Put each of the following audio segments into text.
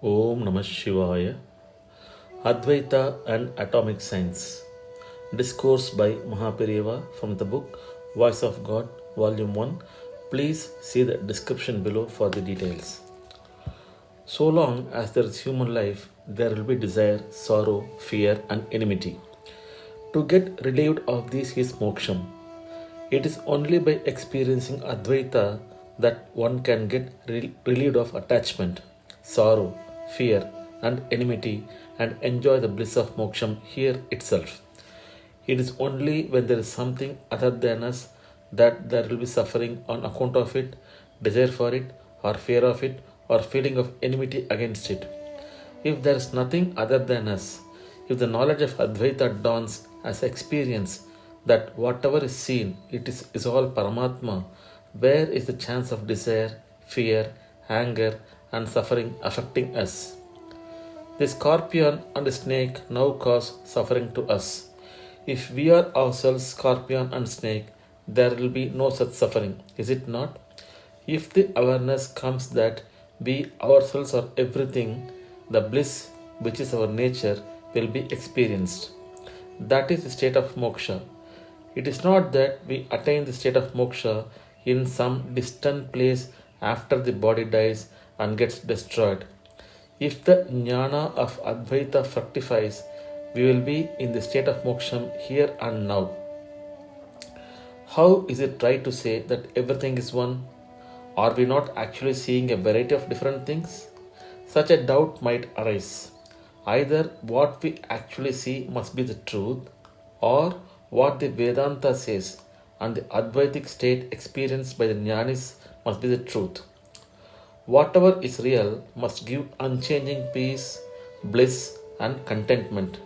Om Namah Shivaya. Advaitha and Atomic Science. Discourse by MahaPeriyava from the book Voice of God, Volume 1. Please see the description below for the details. So long as there is human life, there will be desire, sorrow, fear, and enmity. To get relieved of these is moksham. It is only by experiencing Advaitha that one can get relieved of attachment, sorrow, fear, and enmity and enjoy the bliss of moksham here itself. It is only when there is something other than us that there will be suffering on account of it, desire for it, or fear of it, or feeling of enmity against it. If there is nothing other than us, if the knowledge of Advaita dawns as experience that whatever is seen, is all Paramatma, where is the chance of desire, fear, anger, and suffering affecting us? The scorpion and the snake now cause suffering to us. If we are ourselves scorpion and snake, there will be no such suffering, is it not? If the awareness comes that we ourselves are everything, the bliss which is our nature will be experienced. That is the state of moksha. It is not that we attain the state of moksha in some distant place after the body dies and gets destroyed. If the jnana of Advaita fructifies, we will be in the state of moksham here and now. How is it right to say that everything is one? Are we not actually seeing a variety of different things? Such a doubt might arise. Either what we actually see must be the truth, or what the Vedanta says and the Advaitic state experienced by the Jnanis must be the truth. Whatever is real must give unchanging peace, bliss, and contentment.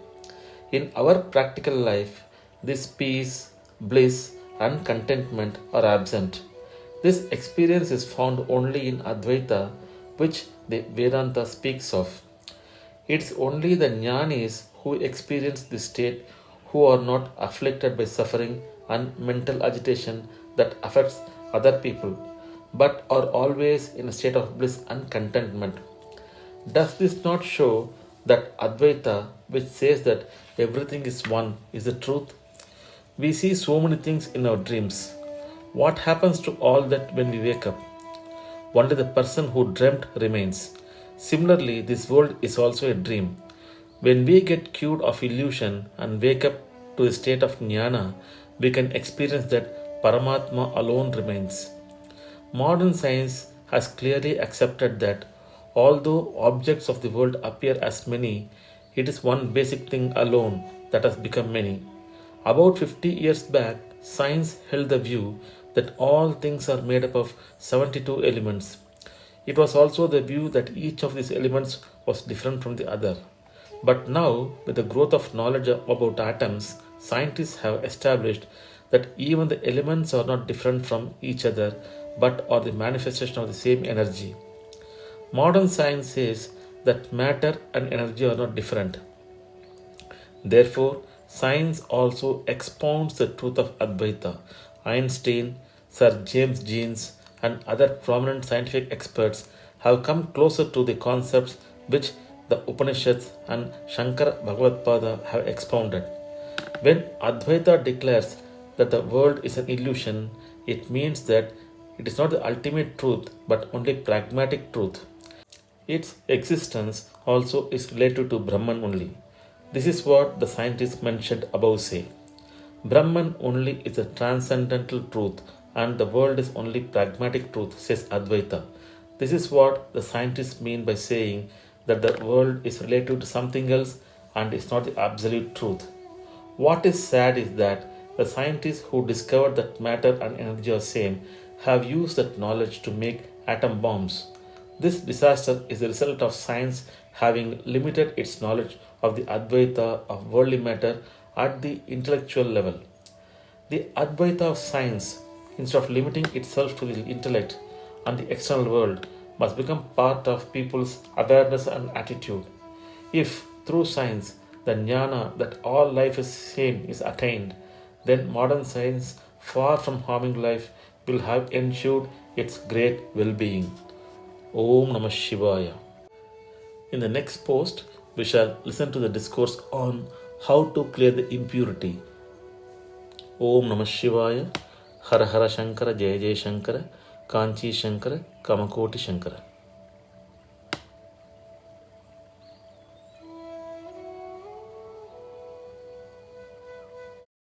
In our practical life, this peace, bliss, and contentment are absent. This experience is found only in Advaita, which the Vedanta speaks of. It's only the Jnanis who experience this state who are not afflicted by suffering and mental agitation that affects other people, but are always in a state of bliss and contentment. Does this not show that Advaita, which says that everything is one, is the truth? We see so many things in our dreams. What happens to all that when we wake up? Only the person who dreamt remains. Similarly, this world is also a dream. When we get cured of illusion and wake up to a state of jnana, we can experience that Paramatma alone remains. Modern science has clearly accepted that although objects of the world appear as many, it is one basic thing alone that has become many. About 50 years back, science held the view that all things are made up of 72 elements. It was also the view that each of these elements was different from the other. But now, with the growth of knowledge about atoms, scientists have established that even the elements are not different from each other but are the manifestation of the same energy. Modern science says that matter and energy are not different. Therefore, science also expounds the truth of Advaita. Einstein, Sir James Jeans, and other prominent scientific experts have come closer to the concepts which the Upanishads and Shankara Bhagavad-pada have expounded. When Advaita declares that the world is an illusion, it means that it is not the ultimate truth but only pragmatic truth. Its existence also is related to Brahman only. This is what the scientists mentioned above say. Brahman only is a transcendental truth and the world is only pragmatic truth, says Advaita. This is what the scientists mean by saying that the world is related to something else and is not the absolute truth. What is sad is that the scientists who discovered that matter and energy are same have used that knowledge to make atom bombs. This disaster is the result of science having limited its knowledge of the Advaita of worldly matter at the intellectual level. The Advaita of science, instead of limiting itself to the intellect and the external world, must become part of people's awareness and attitude. If, through science, the jnana that all life is same is attained, then modern science, far from harming life, will have ensured its great well-being. Om Namah Shivaya. In the next post, we shall listen to the discourse on how to clear the impurity. Om Namah Shivaya, Hara Hara Shankara, Jaya Jaya Shankara, Kanchi Shankara, Kamakoti Shankara.